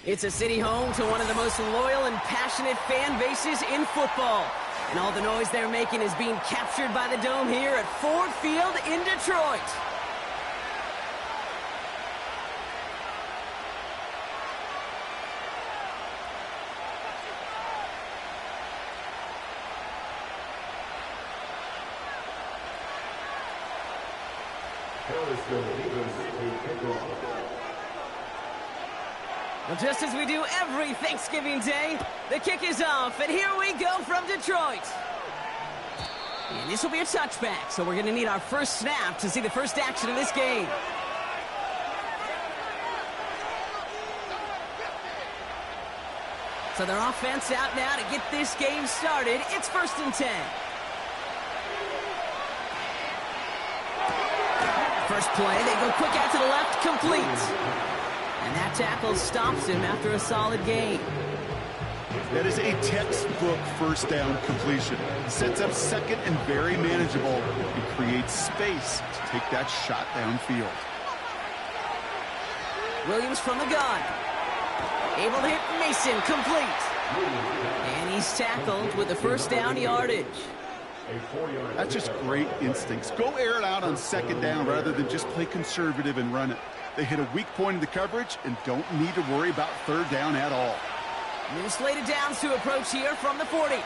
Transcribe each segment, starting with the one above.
It's a city home to one of the most loyal and passionate fan bases in football. And all the noise they're making is being captured by the Dome here at Ford Field in Detroit. Well, just as we do every Thanksgiving Day, the kick is off, and here we go from Detroit. And this will be a touchback, so we're going to need our first snap to see the first action of this game. So their offense out now to get this game started. It's 1st and 10. First play, they go quick out to the left, complete. And that tackle stops him after a solid gain. That is a textbook first down completion. Sets up second and very manageable and creates space to take that shot downfield. Williams from the gun. Able to hit Mason, complete. And he's tackled with the first down yardage. That's just great instincts. Go air it out on second down rather than just play conservative and run it. They hit a weak point in the coverage and don't need to worry about third down at all. New slated downs to approach here from the 40. Out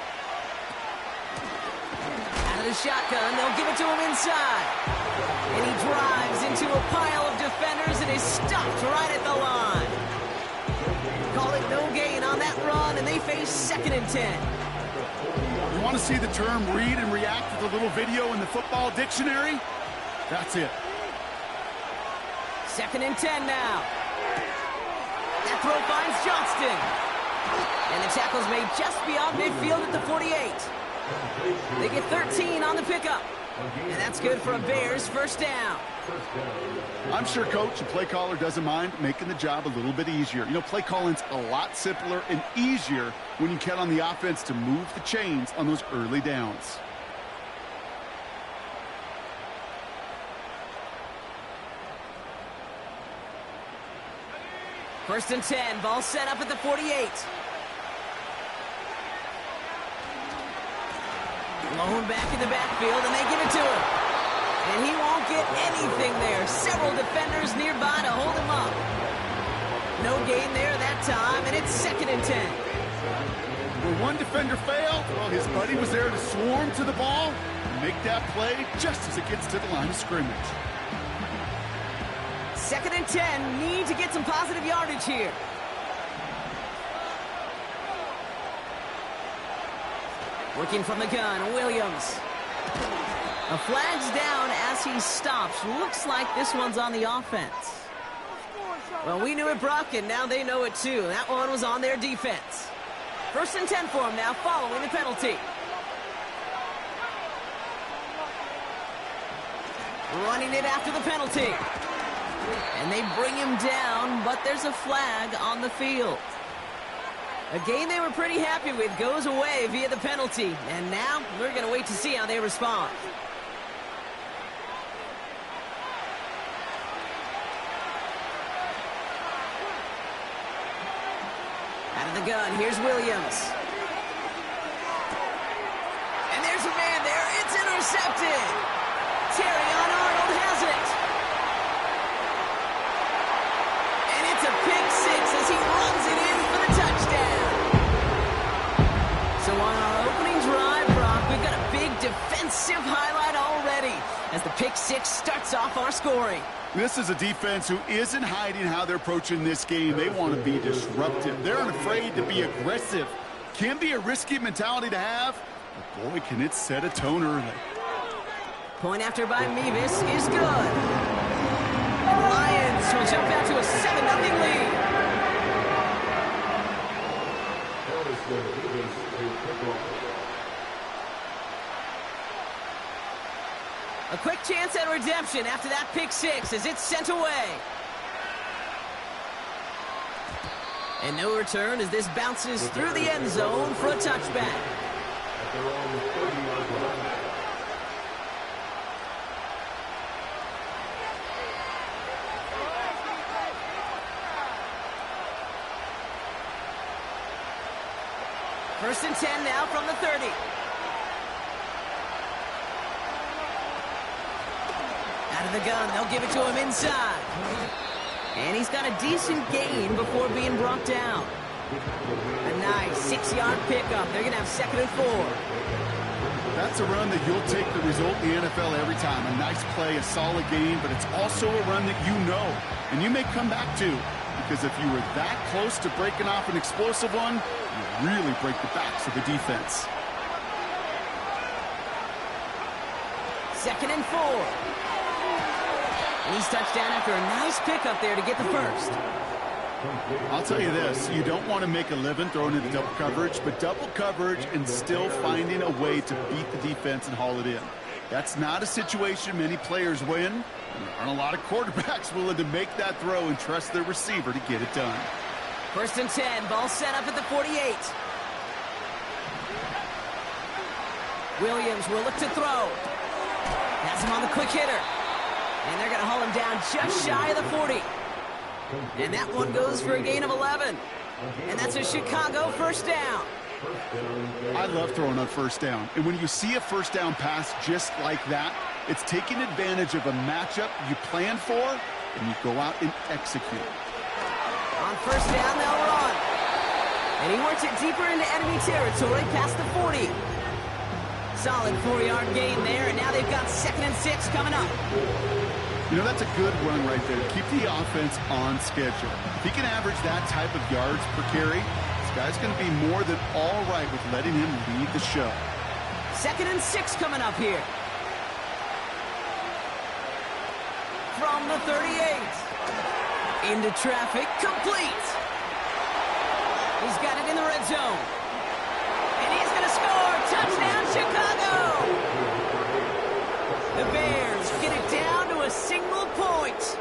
of the shotgun, they'll give it to him inside. And he drives into a pile of defenders and is stopped right at the line. Call it no gain on that run, and they face 2nd and 10. You want to see the term read and react with a little video in the football dictionary? That's it. 2nd and 10 now. That throw finds Johnston. And the tackle's made just beyond midfield at the 48. They get 13 on the pickup. And that's good for a Bears first down. I'm sure coach and play caller doesn't mind making the job a little bit easier. You know, play calling's a lot simpler and easier when you count on the offense to move the chains on those early downs. First and 10, ball set up at the 48. Lone back in the backfield, and they give it to him. And he won't get anything there. Several defenders nearby to hold him up. No gain there that time, and it's 2nd and 10. Where one defender failed, well, his buddy was there to swarm to the ball and make that play just as it gets to the line of scrimmage. 2nd and 10, need to get some positive yardage here. Working from the gun, Williams. A flag's down as he stops. Looks like this one's on the offense. Well, we knew it, Brock, and now they know it too. That one was on their defense. 1st and 10 for him now, following the penalty. Running it after the penalty. And they bring him down, but there's a flag on the field. A game they were pretty happy with goes away via the penalty. And now we're going to wait to see how they respond. Out of the gun, here's Williams. And there's a man there. It's intercepted. Terrion Arnold has it. And it's a pick six as he runs it in for the touchdown. So on our opening drive, Brock, we've got a big defensive highlight already as the pick six starts off our scoring. This is a defense who isn't hiding how they're approaching this game. They want to be disruptive. They're unafraid to be aggressive. Can be a risky mentality to have, but boy, can it set a tone early. Point after by Mevis is good. And the Lions will jump out to a 7-0 lead. A quick chance at redemption after that pick six as it's sent away. And no return as this bounces through the end zone for a touchback. First and 10 now from the 30. Out of the gun, they'll give it to him inside. And he's got a decent gain before being brought down. A nice 6-yard pickup. They're going to have 2nd and 4. That's a run that you'll take the result in the NFL every time. A nice play, a solid game, but it's also a run that you know and you may come back to. Because if you were that close to breaking off an explosive one, you really break the backs of the defense. 2nd and 4. And he's touched down after a nice pickup there to get the first. I'll tell you this, you don't want to make a living throwing into double coverage, but double coverage and still finding a way to beat the defense and haul it in. That's not a situation many players win. And there aren't a lot of quarterbacks willing to make that throw and trust their receiver to get it done. 1st and 10, ball set up at the 48. Williams will look to throw. Has him on the quick hitter. And they're going to haul him down just shy of the 40. And that one goes for a gain of 11. And that's a Chicago first down. I love throwing on first down. And when you see a first down pass just like that, it's taking advantage of a matchup you plan for, and you go out and execute. On first down, they'll run. And he works it deeper into enemy territory past the 40. Solid 4-yard gain there, and now they've got 2nd and 6 coming up. You know, that's a good run right there. Keep the offense on schedule. If he can average that type of yards per carry, this guy's going to be more than all right with letting him lead the show. 2nd and 6 coming up here. From the 38. Into traffic, complete. He's got it in the red zone. And he's going to score. Touchdown, Chicago! The Bears get it down to a single point.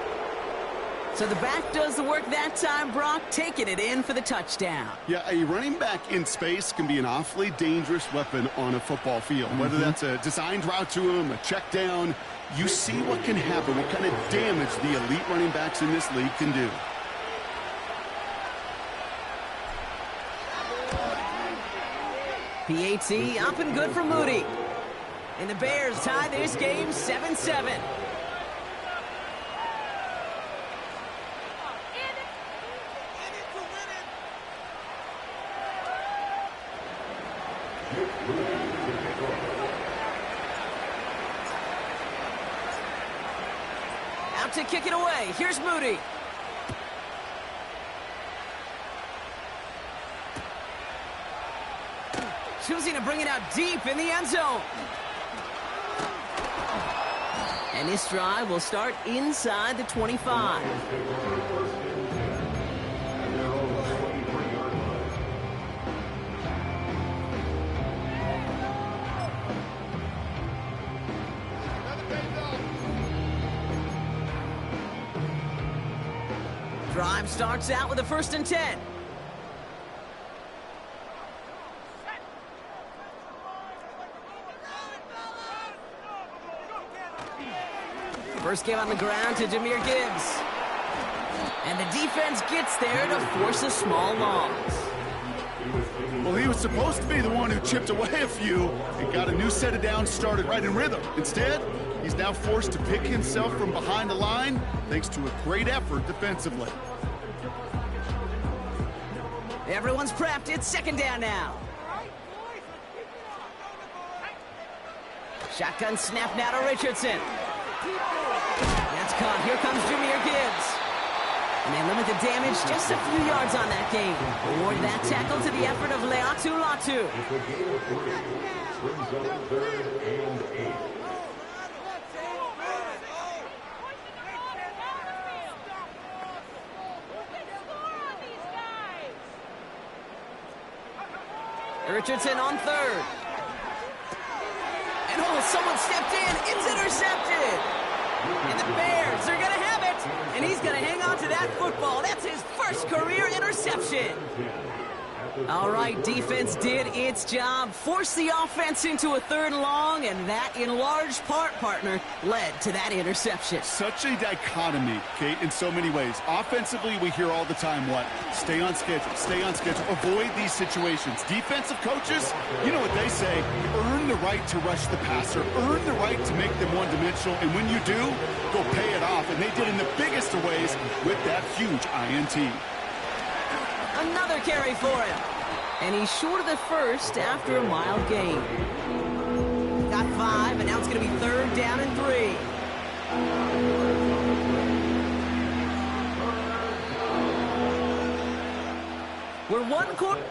So the back does the work that time, Brock, taking it in for the touchdown. Yeah, a running back in space can be an awfully dangerous weapon on a football field. Whether that's a designed route to him, a check down, you see what can happen, what kind of damage the elite running backs in this league can do. PAT up and good for Moody. And the Bears tie this game 7-7. Out to kick it away. Here's Moody. Choosing to bring it out deep in the end zone. And this drive will start inside the 25. Drive starts out with a 1st and 10. First give on the ground to Jahmyr Gibbs. And the defense gets there to force a small loss. Well, he was supposed to be the one who chipped away a few and got a new set of downs started right in rhythm. Instead, he's now forced to pick himself from behind the line thanks to a great effort defensively. Everyone's prepped. It's second down now. Shotgun snap now to Richardson. That's caught. Here comes Jahmyr Gibbs. And they limit the damage just a few yards on that game. Award that tackle to the effort of Leatu Latu. Richardson on third. And oh, someone stepped in. It's intercepted. And the Bears are going to have it. And he's going to hang on to that football. That's his first career interception. All right, defense did its job. Forced the offense into a third and long, and that, in large part, partner, led to that interception. Such a dichotomy, Kate, in so many ways. Offensively, we hear all the time what? Stay on schedule, avoid these situations. Defensive coaches, you know what they say, earn the right to rush the passer, earn the right to make them one-dimensional, and when you do, go pay it off. And they did in the biggest of ways with that huge INT. Another carry for him. And he's short of the first after a mild gain. Got 5, and now it's going to be third down and 3. We're one quarter.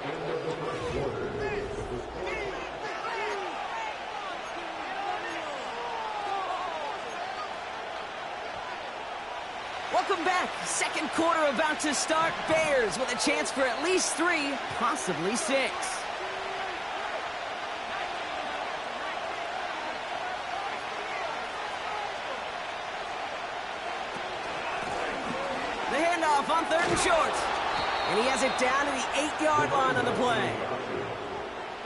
Welcome back. Second quarter about to start. Bears with a chance for at least 3, possibly 6. The handoff on third and short. And he has it down to the 8-yard line on the play.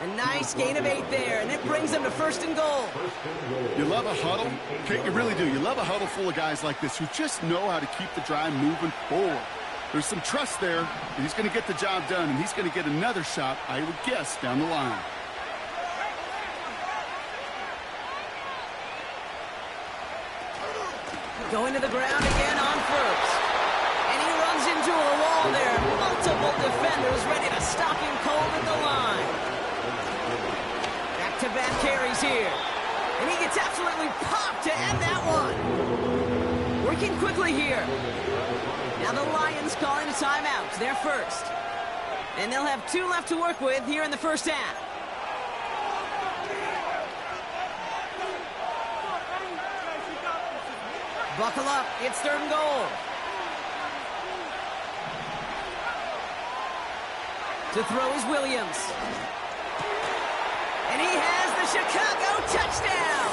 A nice gain of 8 there, and it brings them to first and goal. You love a huddle? Kate, you really do. You love a huddle full of guys like this who just know how to keep the drive moving forward. There's some trust there, and he's going to get the job done, and he's going to get another shot, I would guess, down the line. Going to the ground again on first. And he runs into a wall there. Multiple defenders ready to stop him cold at the line. Back-to-back carries here. And he gets absolutely popped to end that one. Working quickly here. Now the Lions calling a timeout. They're first. And they'll have 2 left to work with here in the first half. Buckle up. It's third and goal. To throw is Williams. And he has the Chicago touchdown.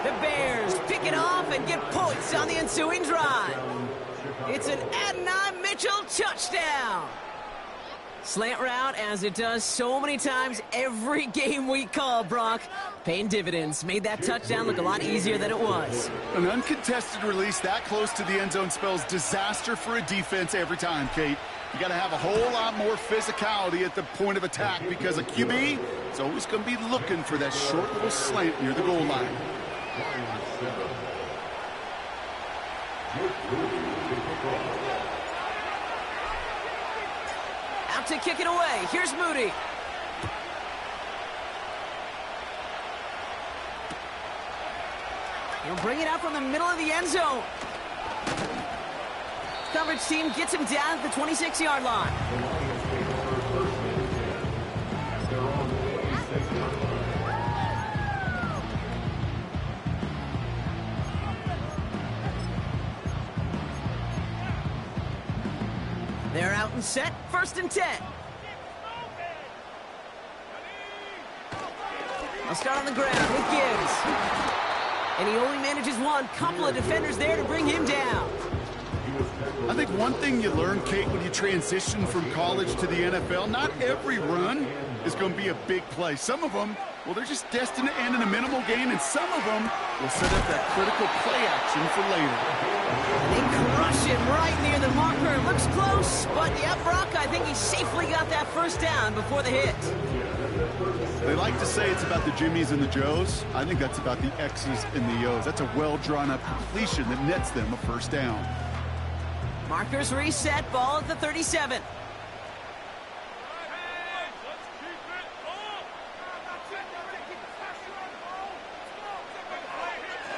The Bears pick it off and get points on the ensuing drive. It's an Adonai Mitchell touchdown. Slant route, as it does so many times every game we call, Brock. Paying dividends. Made that touchdown look a lot easier than it was. An uncontested release that close to the end zone spells disaster for a defense every time, Kate. You got to have a whole lot more physicality at the point of attack because a QB is always going to be looking for that short little slant near the goal line. Out to kick it away. Here's Moody. He'll bring it out from the middle of the end zone. Coverage team gets him down at the 26-yard line. They're out and set. First and 10. They'll start on the ground with Gibbs. And he only manages one. Couple of defenders there to bring him down. I think one thing you learn, Kate, when you transition from college to the NFL, not every run is going to be a big play. Some of them Well, they're just destined to end in a minimal gain, and some of them will set up that critical play action for later. They crush it right near the marker. Looks close, but yep, Brock, I think he safely got that first down before the hit. They like to say it's about the Jimmies and the Joes. I think that's about the X's and the O's. That's a well-drawn-up completion that nets them a first down. Markers reset, ball at the 37.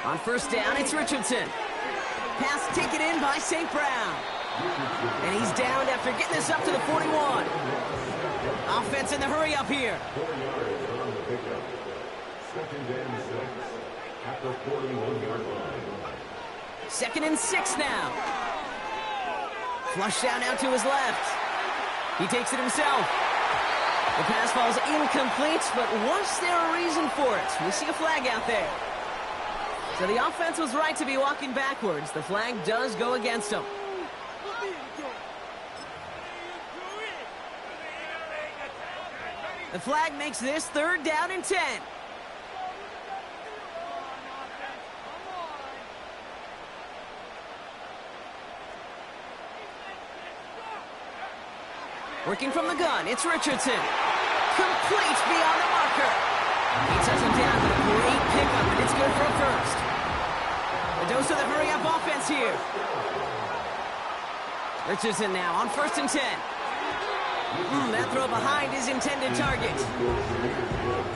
On first down, it's Richardson. Pass taken in by St. Brown. And he's downed after getting this up to the 41. Offense in the hurry up here. Second and 6 now. Flush down out to his left. He takes it himself. The pass falls incomplete, but was there a reason for it? We see a flag out there. So the offense was right to be walking backwards. The flag does go against them. The flag makes this third down and 10. Working from the gun, it's Richardson. Complete beyond the marker. He touches him down with a great pickup, and it's good for a first. The dose of the hurry-up offense here. Richardson now on first and 10. That throw behind his intended target.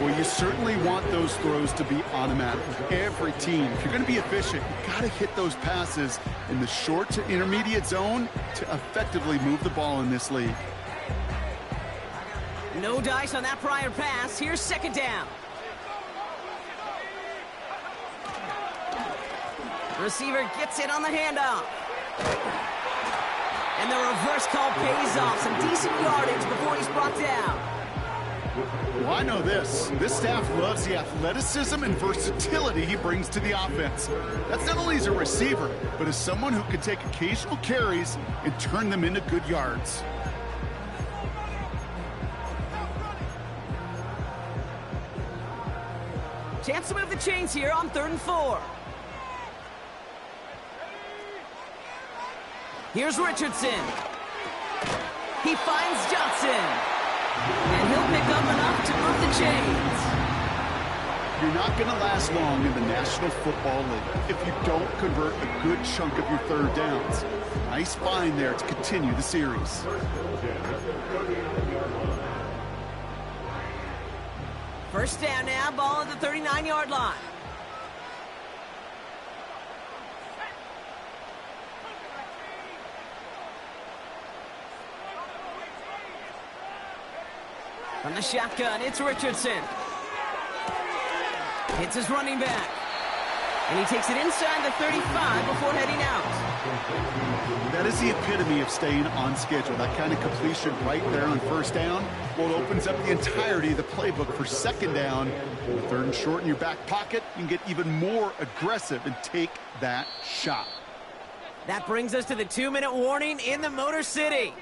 Well, you certainly want those throws to be automatic. Every team, if you're going to be efficient, you've got to hit those passes in the short to intermediate zone to effectively move the ball in this league. No dice on that prior pass. Here's second down. Receiver gets it on the handoff. And the reverse call pays off. Some decent yardage before he's brought down. Well, I know this. This staff loves the athleticism and versatility he brings to the offense. That's not only as a receiver, but as someone who can take occasional carries and turn them into good yards. Chance to move the chains here on 3rd and 4. Here's Richardson. He finds Johnson. And he'll pick up enough to move the chains. You're not going to last long in the National Football League if you don't convert a good chunk of your third downs. Nice find there to continue the series. First down now, ball at the 39-yard line. From the shotgun, it's Richardson. Hits his running back. And he takes it inside the 35 before heading out. That is the epitome of staying on schedule. That kind of completion right there on first down. Well, it opens up the entirety of the playbook for second down. With 3rd and short in your back pocket, you can get even more aggressive and take that shot. That brings us to the 2-minute warning in the Motor City.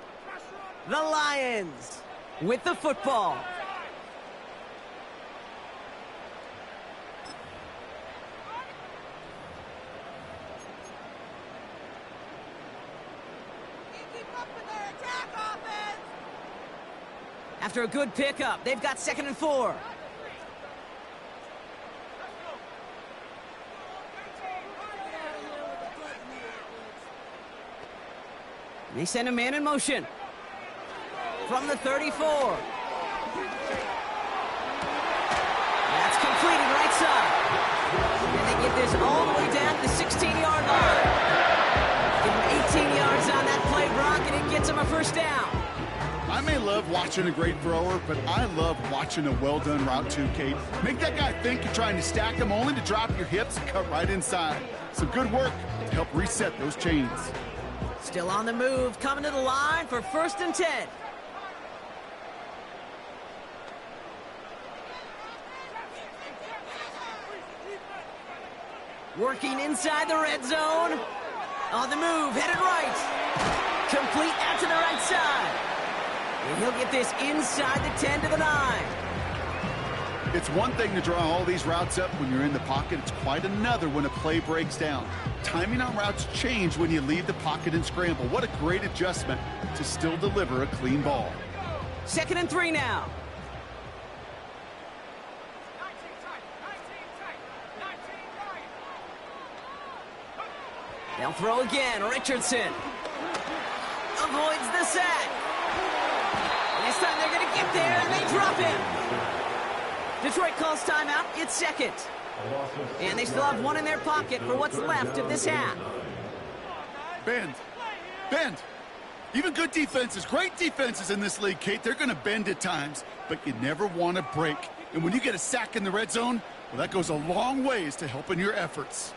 The Lions with the football. After a good pickup, they've got 2nd and 4. And they send a man in motion. From the 34. That's completed right side. And they get this all the way down to the 16-yard line. Give them 18 yards on that play, Brock, and it gets them a first down. I may love watching a great thrower, but I love watching a well-done route too, Kate. Make that guy think you're trying to stack him only to drop your hips and cut right inside. Some good work to help reset those chains. Still on the move, coming to the line for 1st and 10. Working inside the red zone. On the move, headed right. Complete out to the right side. And he'll get this inside the 10 to the 9. It's one thing to draw all these routes up when you're in the pocket. It's quite another when a play breaks down. Timing on routes change when you leave the pocket and scramble. What a great adjustment to still deliver a clean ball. 2nd and 3 now. They'll throw again. Richardson avoids the sack. And this time they're going to get there, and they drop him. Detroit calls timeout. It's 2nd. And they still have one in their pocket for what's left of this half. Bend. Bend. Even good defenses, great defenses in this league, Kate, they're going to bend at times, but you never want to break. And when you get a sack in the red zone, well, that goes a long ways to helping your efforts.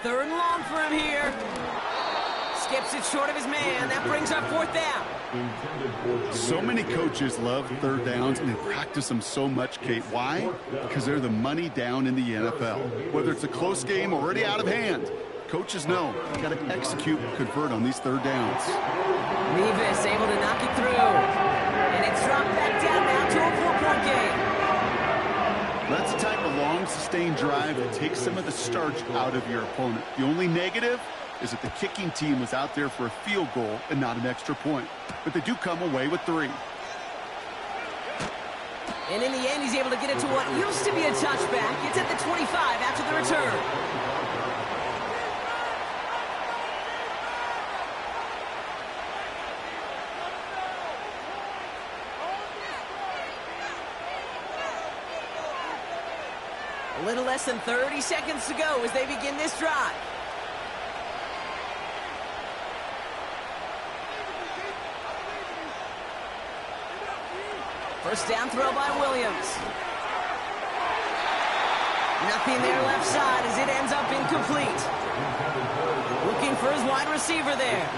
Third and long for him here. Skips it short of his man. That brings up 4th down. So many coaches love third downs, and they practice them so much, Kate. Why? Because they're the money down in the NFL. Whether it's a close game or already out of hand, coaches know you got to execute and convert on these third downs. Levis able to knock it through. And it's dropped back down now to a 4-point game. That's the type of long, sustained drive that takes some of the starch out of your opponent. The only negative is that the kicking team was out there for a field goal and not an extra point. But they do come away with 3. And in the end, he's able to get it to what used to be a touchback. It's at the 25 after the return. A little less than 30 seconds to go as they begin this drive. First down throw by Williams. Nothing there left side as it ends up incomplete. Looking for his wide receiver there.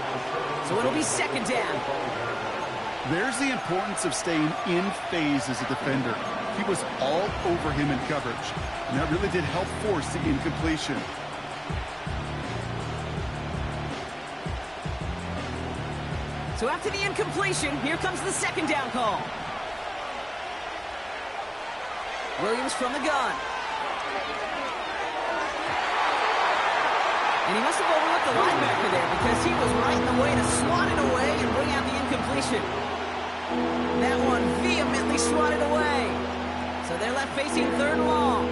So it'll be 2nd down. There's the importance of staying in phase as a defender. He was all over him in coverage, and that really did help force the incompletion. So after the incompletion, here comes the 2nd down call. Williams from the gun. And he must have overlooked the linebacker there because he was right in the way to swat it away and bring out the incompletion. That one vehemently swatted away. So they're left facing 3rd and long.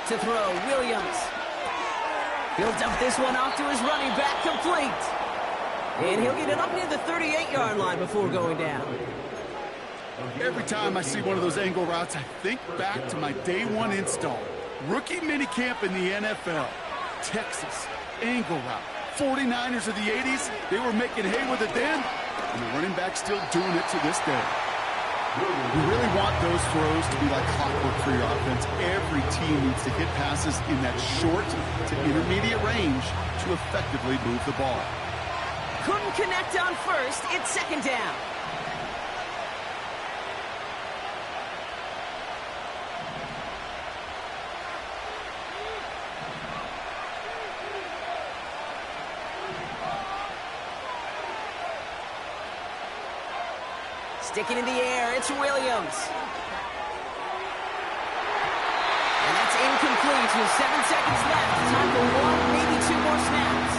To throw, Williams. He'll dump this one off to his running back, complete. And he'll get it up near the 38-yard line before going down. Every time I see one of those angle routes, I think back to my day 1 install. Rookie minicamp in the NFL. Texas, angle route. 49ers of the 80s, they were making hay with it then, and the running back's still doing it to this day. You really want those throws to be like clockwork for your offense. Every team needs to hit passes in that short to intermediate range to effectively move the ball. Couldn't connect on first. It's 2nd down. Sticking in the air, it's Williams. And that's incomplete with 7 seconds left. Time for 1, maybe 2 more snaps.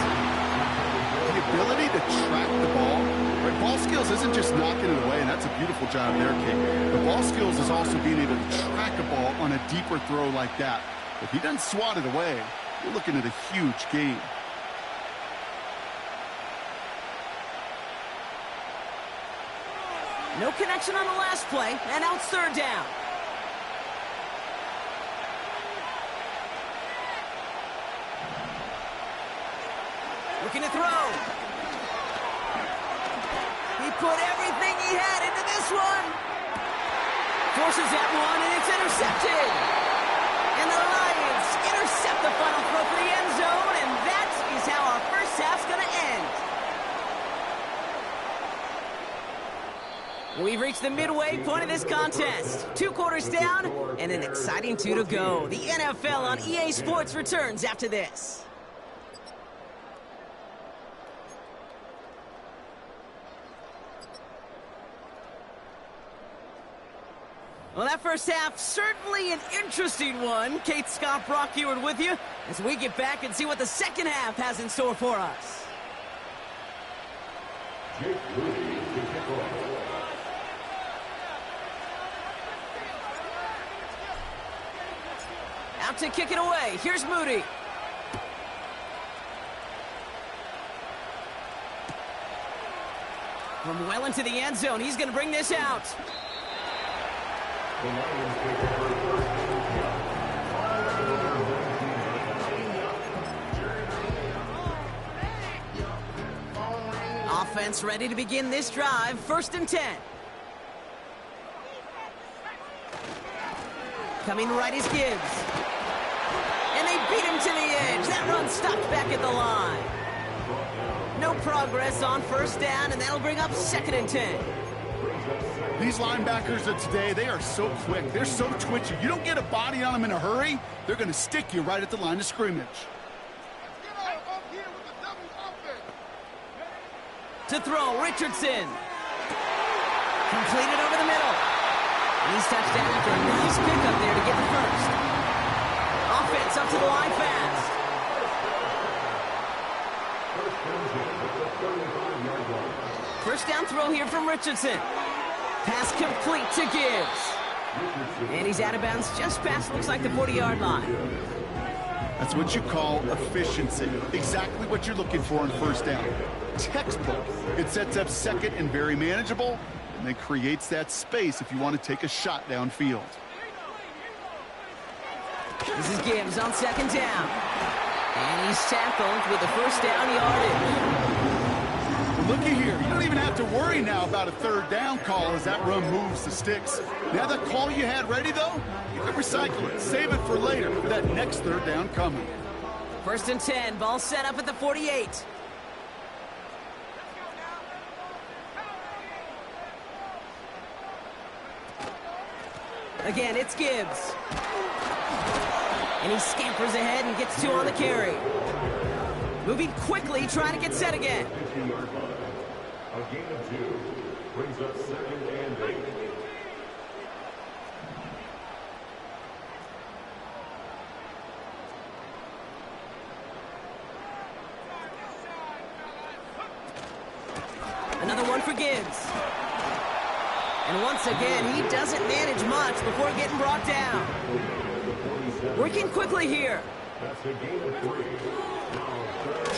The ability to track the ball, right? Ball skills isn't just knocking it away, and that's a beautiful job there, Kate. The ball skills is also being able to track a ball on a deeper throw like that. If he doesn't swat it away, you're looking at a huge gain. No connection on the last play, and now it's 3rd down. Looking to throw. He put everything he had into this one. Forces that one, and it's intercepted. And the Lions intercept the final throw for the end zone, and that is how our first half's going to end. We've reached the midway point of this contest. 2 quarters down, and an exciting 2 to go. The NFL on EA Sports returns after this. Well, that first half, certainly an interesting one. Kate, Scott, Brock Ewart with you as we get back and see what the second half has in store for us. Out to kick it away. Here's Moody. From well into the end zone, he's going to bring this out. Offense ready to begin this drive. 1st and 10. Coming right is Gibbs. And they beat him to the edge. That run stopped back at the line. No progress on 1st down, and that'll bring up 2nd and 10. These linebackers of today, they are so quick. They're so twitchy. You don't get a body on them in a hurry, they're going to stick you right at the line of scrimmage. To throw, Richardson. Completed over the middle. And he's touched down after a nice pickup there to get the first. Offense up to the line fast. First down throw here from Richardson. Pass complete to Gibbs. And he's out of bounds just past, looks like, the 40-yard line. That's what you call efficiency. Exactly what you're looking for on 1st down. Textbook. It sets up 2nd and very manageable, and then creates that space if you want to take a shot downfield. This is Gibbs on 2nd down. And he's tackled with the 1st down yardage. Looky here, you don't even have to worry now about a 3rd down call as that run moves the sticks. Now that call you had ready, though, you can recycle it. Save it for later for that next 3rd down coming. 1st and 10, ball set up at the 48. Again, it's Gibbs. And he scampers ahead and gets 2 on the carry. Moving quickly, trying to get set again. A gain of 2 brings up 2nd and 8. Another one for Gibbs. And once again, he doesn't manage much before getting brought down. Working quickly here. That's a gain of 3.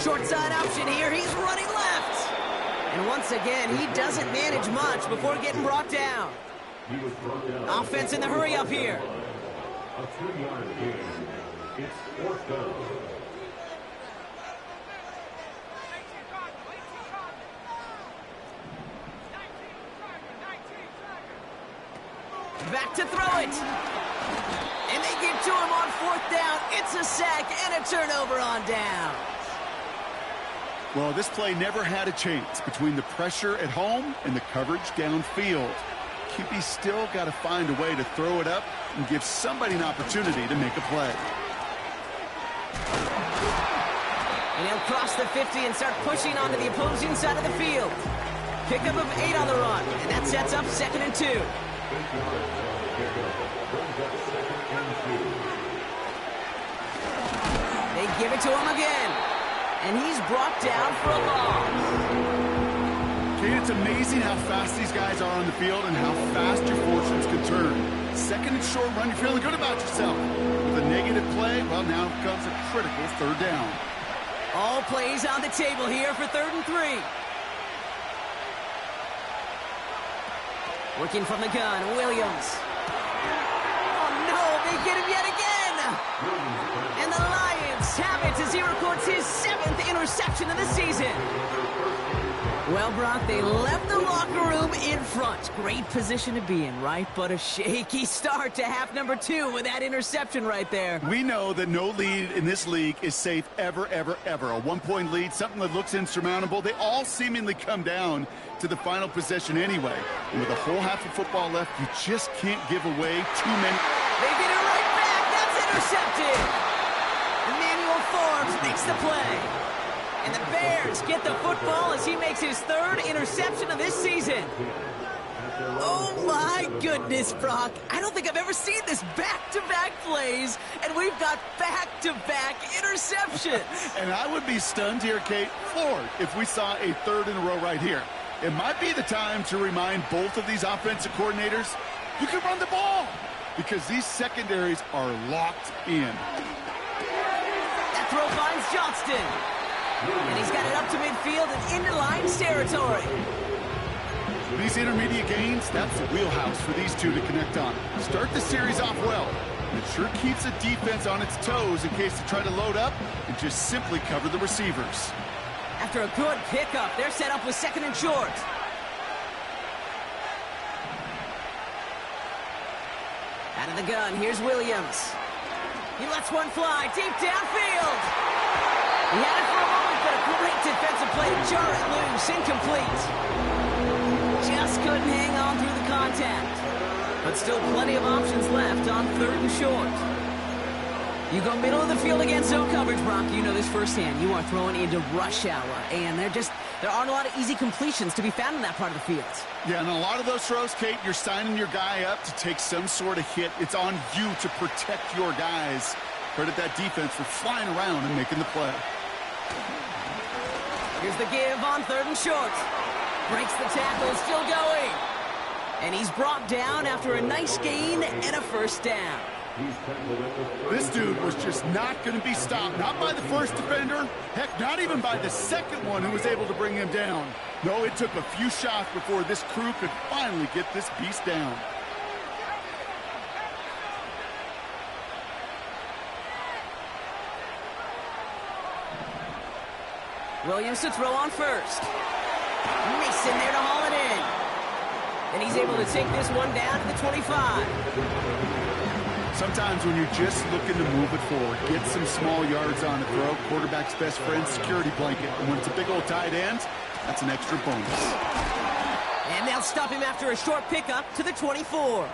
Short side option here. He's running left. And once again, he doesn't manage much before getting brought down. Offense in the hurry up here. A 2-yard gain. It's 4th down. Back to throw it. And they get to him on 4th down. It's a sack and a turnover on down. Well, this play never had a chance between the pressure at home and the coverage downfield. QB still got to find a way to throw it up and give somebody an opportunity to make a play. And he'll cross the 50 and start pushing onto the opposing side of the field. Pickup of 8 on the run, and that sets up 2nd and 2. They give it to him again. And he's brought down for a loss. Kate, it's amazing how fast these guys are on the field and how fast your fortunes can turn. 2nd and short run, you're feeling good about yourself. With a negative play, well, now comes a critical 3rd down. All plays on the table here for 3rd and 3. Working from the gun, Williams. Oh, no, they get him yet again. And the Lions have it as he records his 7th interception of the season. Well, Brock, they left the locker room in front. Great position to be in, right? But a shaky start to half number 2 with that interception right there. We know that no lead in this league is safe ever, ever, ever. A one-point lead, something that looks insurmountable. They all seemingly come down to the final possession anyway. And with a whole half of football left, you just can't give away too many. They get it right back. That's intercepted. Emmanuel Forbes makes the play. And the Bears get the football as he makes his 3rd interception of this season. Oh, my goodness, Brock. I don't think I've ever seen this back-to-back plays, and we've got back-to-back interceptions. And I would be stunned here, Kate, floored, if we saw a 3rd in a row right here. It might be the time to remind both of these offensive coordinators, you can run the ball, because these secondaries are locked in. That throw finds Johnston. And he's got it up to midfield and into Lions territory. These intermediate gains, that's the wheelhouse for these two to connect on. Start the series off well. It sure keeps the defense on its toes in case they try to load up and just simply cover the receivers. After a good pickup, they're set up with 2nd and short. Out of the gun, here's Williams. He lets one fly deep downfield. He had it for a moment, but a great defensive play to jar it loose. Incomplete. Just couldn't hang on through the contact. But still plenty of options left on 3rd and short. You go middle of the field against zone coverage, Brock. You know this firsthand. You are throwing into rush hour. And there aren't a lot of easy completions to be found in that part of the field. Yeah, and a lot of those throws, Kate, you're signing your guy up to take some sort of hit. It's on you to protect your guys. Credit that defense for flying around and making the play. Here's the give on 3rd and short. Breaks the tackle, still going. And he's brought down after a nice gain and a 1st down. This dude was just not going to be stopped. Not by the first defender. Heck, not even by the 2nd one who was able to bring him down. No, it took a few shots before this crew could finally get this beast down. Williams to throw on 1st. Mason there to haul it in. And he's able to take this one down to the 25. Sometimes when you're just looking to move it forward, get some small yards on the throw, quarterback's best friend, security blanket. And when it's a big old tight end, that's an extra bonus. And they'll stop him after a short pickup to the 24.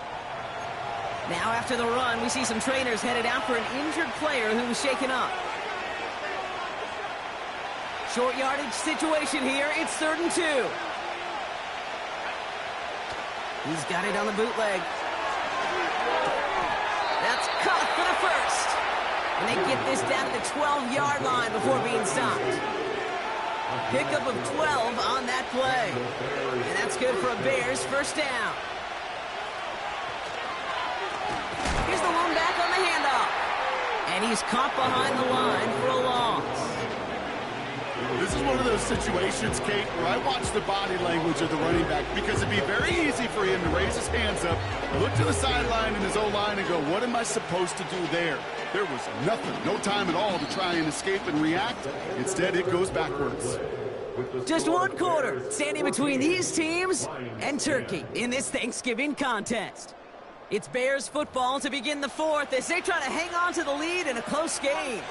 Now after the run, we see some trainers headed out for an injured player who was shaken up. Short yardage situation here. It's 3rd and 2. He's got it on the bootleg. That's caught for the 1st. And they get this down to the 12-yard line before being stopped. Pickup of 12 on that play. And that's good for a Bears 1st down. Here's the one back on the handoff. And he's caught behind the line for a loss. This is one of those situations, Kate, where I watch the body language of the running back because it'd be very easy for him to raise his hands up, look to the sideline in his O-line and go, what am I supposed to do there? There was nothing, no time at all to try and escape and react. Instead, it goes backwards. Just 1 quarter standing between these teams and Turkey in this Thanksgiving contest. It's Bears football to begin the 4th as they try to hang on to the lead in a close game.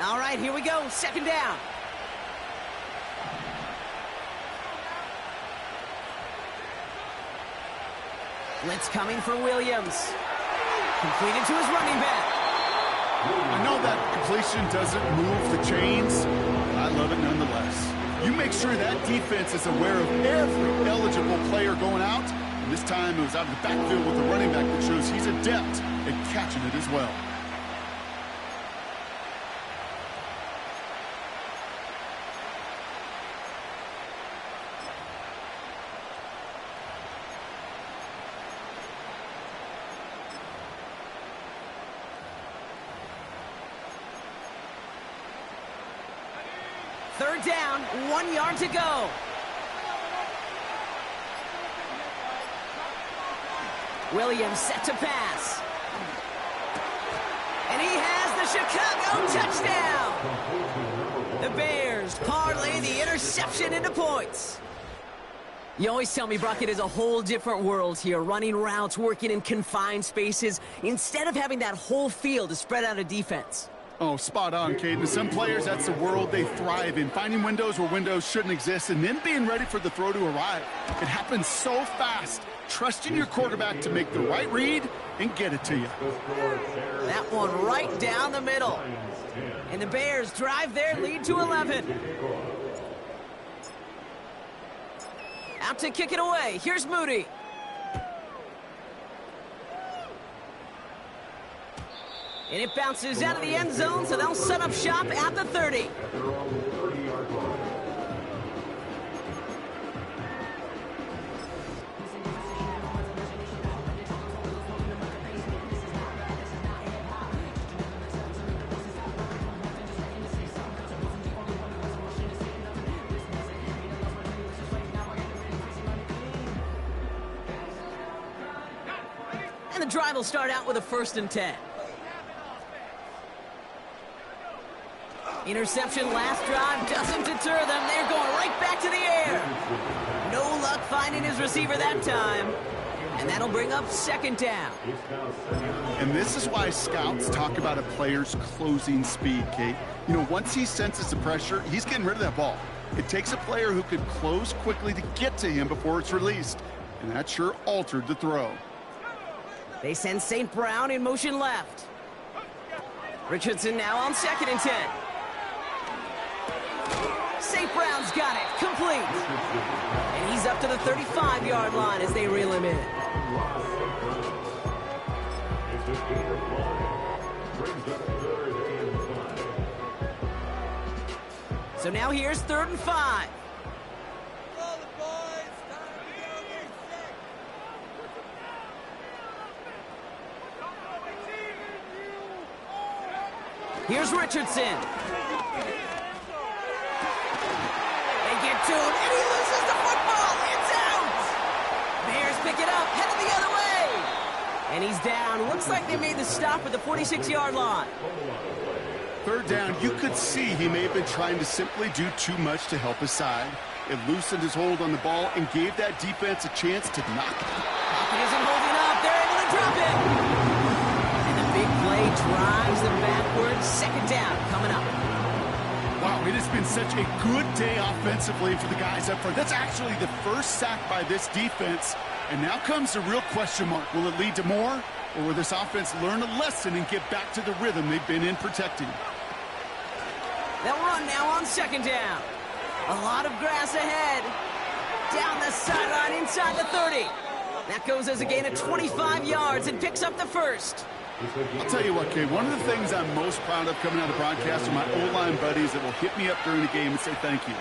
All right, here we go. 2nd down. Blitz coming for Williams. Completed to his running back. I know that completion doesn't move the chains, but I love it nonetheless. You make sure that defense is aware of every eligible player going out. And this time it was out of the backfield with the running back that shows he's adept at catching it as well. Third down, 1 yard to go. Williams set to pass. And he has the Chicago touchdown. The Bears parlay the interception into points. You always tell me, Brock, it is a whole different world here, running routes, working in confined spaces, instead of having that whole field to spread out a defense. Oh, spot on, Caden. Some players, that's the world they thrive in, finding windows where windows shouldn't exist and then being ready for the throw to arrive. It happens so fast. Trusting your quarterback to make the right read and get it to you. That one right down the middle. And the Bears drive their lead to 11. Out to kick it away. Here's Moody. And it bounces out of the end zone, so they'll set up shop at the 30. And the drive will start out with a 1st and 10. Interception last drive doesn't deter them. They're going right back to the air. No luck finding his receiver that time. And that'll bring up 2nd down. And this is why scouts talk about a player's closing speed, Kate. You know, once he senses the pressure, he's getting rid of that ball. It takes a player who could close quickly to get to him before it's released. And that sure altered the throw. They send St. Brown in motion left. Richardson now on 2nd and 10. St. Brown's got it, complete. And he's up to the 35-yard line as they reel him in. So now here's 3rd and 5. Here's Richardson. And he loses the football. It's out. Bears pick it up, headed the other way. And he's down. Looks like they made the stop at the 46-yard line. 3rd down, you could see he may have been trying to simply do too much to help his side. It loosened his hold on the ball and gave that defense a chance to knock it. Pocket isn't holding up. They're able to drop it. And the big play drives them backwards. 2nd down coming up. Wow, it has been such a good day offensively for the guys up front. That's actually the first sack by this defense. And now comes the real question mark. Will it lead to more? Or will this offense learn a lesson and get back to the rhythm they've been in protecting? They'll run now on 2nd down. A lot of grass ahead. Down the sideline inside the 30. That goes as a gain of 25 yards and picks up the 1st. I'll tell you what, Kay, one of the things I'm most proud of coming out of the broadcast are my O-line buddies that will hit me up during the game and say thank you.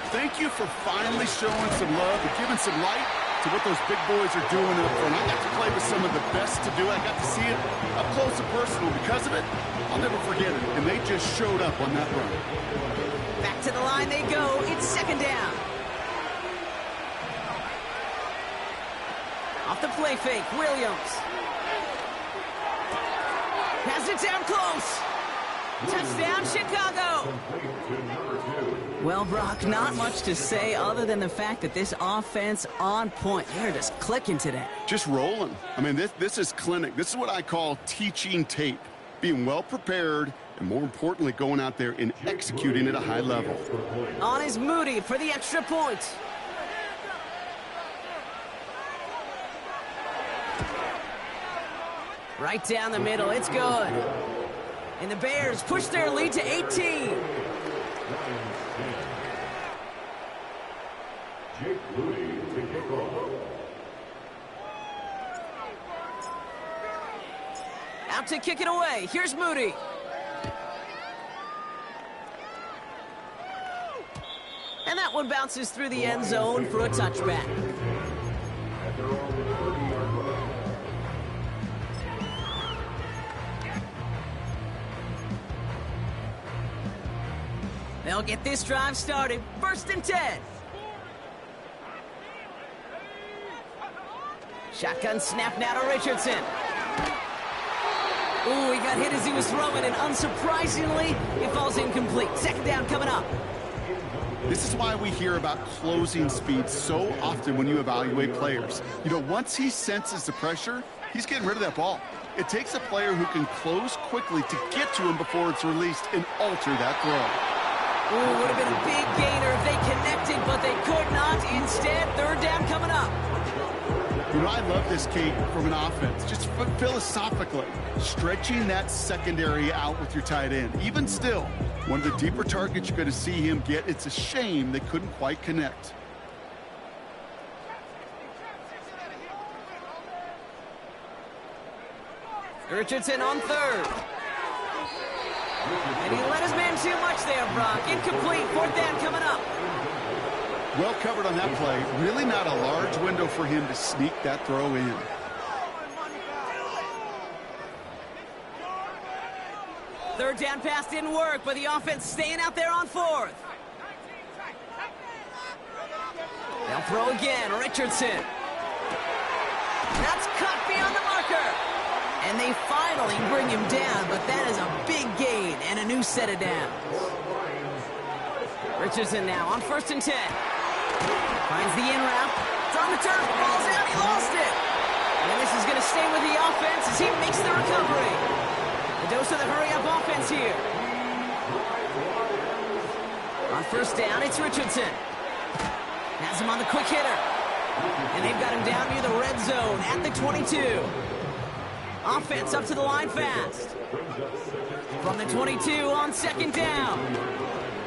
Thank you for finally showing some love and giving some light to what those big boys are doing up front. I got to play with some of the best to do it. I got to see it up close and personal. Because of it, I'll never forget it. And they just showed up on that run. Back to the line they go. It's 2nd down. Off the play fake, Williams. Has it down close. Touchdown, Chicago. Well, Brock, not much to say other than the fact that this offense on point. They're just clicking today. Just rolling. I mean, this is clinic. This is what I call teaching tape. Being well prepared and, more importantly, going out there and executing at a high level. On is Moody for the extra point. Right down the middle, it's good. And the Bears push their lead to 18. Out to kick it away. Here's Moody. And that one bounces through the end zone for a touchback. They'll get this drive started. 1st and 10. Shotgun snap now to Richardson. Ooh, he got hit as he was throwing, and unsurprisingly, it falls incomplete. Second down coming up. This is why we hear about closing speed so often when you evaluate players. You know, once he senses the pressure, he's getting rid of that ball. It takes a player who can close quickly to get to him before it's released and alter that throw. Ooh, would have been a big gainer if they connected, but they could not. Instead, third down coming up. You know, I love this, Kate, from an offense. Just philosophically, stretching that secondary out with your tight end. Even still, one of the deeper targets you're going to see him get. It's a shame they couldn't quite connect. Richardson on third. And he let his man too much there, Brock. Incomplete. Fourth down coming up. Well covered on that play. Really not a large window for him to sneak that throw in. Third down pass didn't work, but the offense staying out there on fourth. They'll throw again. Richardson. That's cut beyond the marker. And they finally bring him down, but that is a big gain and a new set of downs. Richardson now on 1st and 10. Finds the in route. It's on the turn. Ball's out. He lost it. And this is going to stay with the offense as he makes the recovery. The dose of the hurry-up offense here. On 1st down, it's Richardson. Has him on the quick hitter. And they've got him down near the red zone at the 22. Offense up to the line fast. From the 22 on 2nd down.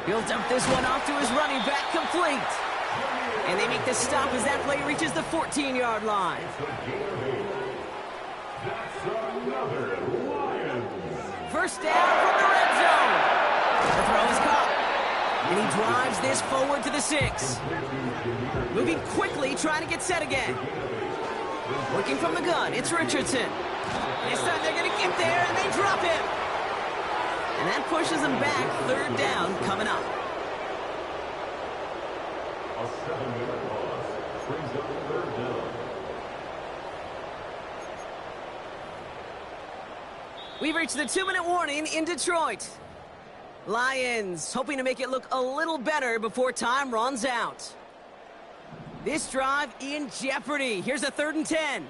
He'll dump this one off to his running back, complete. And they make the stop as that play reaches the 14-yard line. First down from the red zone. The throw is caught. And he drives this forward to the 6. Moving quickly, trying to get set again. Working from the gun, it's Richardson. This time they're going to get there, and they drop him. And that pushes them back. Third down coming up. A 7-yard loss brings up 3rd down. We've reached the 2-minute warning in Detroit. Lions hoping to make it look a little better before time runs out. This drive in jeopardy. Here's a 3rd and 10.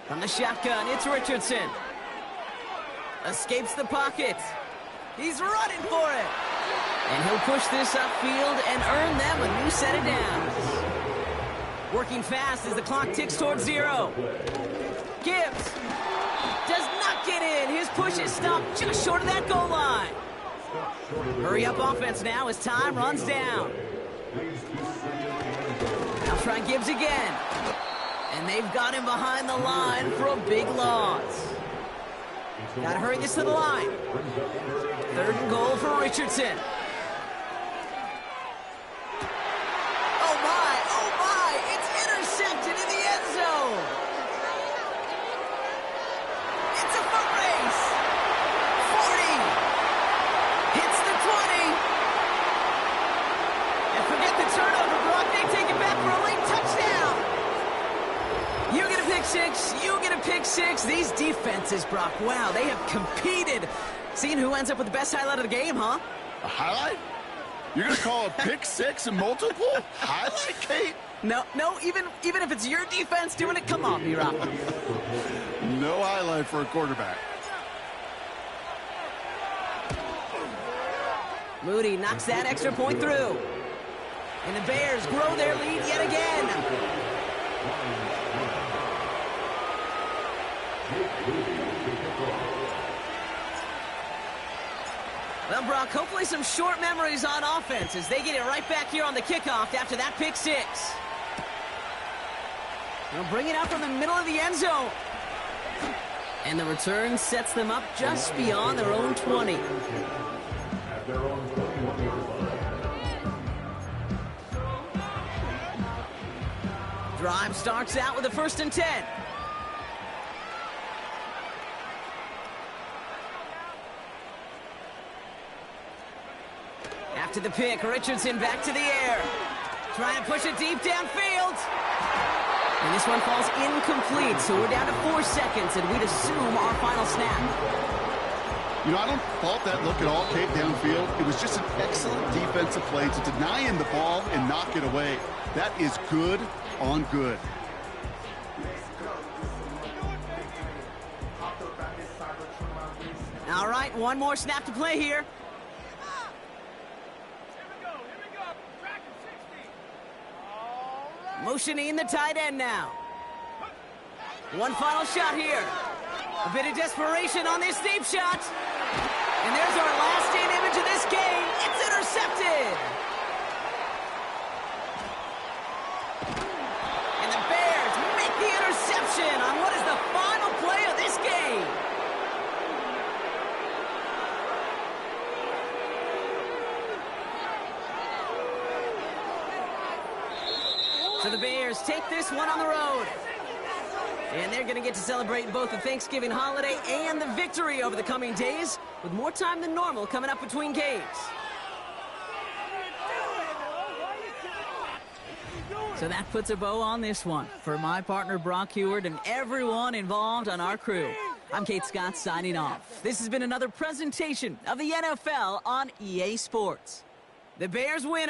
From the shotgun, it's Richardson. Escapes the pocket. He's running for it. And he'll push this upfield and earn them a new set of downs. Working fast as the clock ticks towards 0. Gibbs does not get in. His push is stopped just short of that goal line. Hurry up offense now as time runs down. Now try Gibbs again. And they've got him behind the line for a big loss. Got to hurry this to the line. 3rd and goal for Richardson. Oh my, it's intercepted in the end zone. It's a foot race. 40. Hits the 20. And forget the turnover, Brock. They take it back for a late touchdown. You get a pick six, you get a pick six. These defenses, Brock, wow, they have competed. Seeing who ends up with the best highlight of the game, huh? A highlight? You're going to call a pick six and multiple? Highlight, Kate? No, even if it's your defense doing it, come on, B-Rock. No highlight for a quarterback. Moody knocks that extra point through. And the Bears grow their lead yet again. Well, Brock, hopefully some short memories on offense as they get it right back here on the kickoff after that pick six. They'll bring it out from the middle of the end zone. And the return sets them up just beyond their own 20. At their own 21-yard line. Drive starts out with a 1st and 10. After the pick, Richardson back to the air. Trying to push it deep downfield. And this one falls incomplete, so we're down to 4 seconds, and we'd assume our final snap. You know, I don't fault that look at all, Kate, downfield. It was just an excellent defensive play to deny him the ball and knock it away. That is good on good. All right, one more snap to play here. Motioning the tight end now. One final shot here. A bit of desperation on this deep shot. And there's our last-stand image of this game. It's intercepted. And the Bears make the interception on what is the final play of this game. So the Bears take this one on the road. And they're going to get to celebrate both the Thanksgiving holiday and the victory over the coming days, with more time than normal coming up between games. So that puts a bow on this one. For my partner Brock Heward and everyone involved on our crew, I'm Kate Scott signing off. This has been another presentation of the NFL on EA Sports. The Bears win.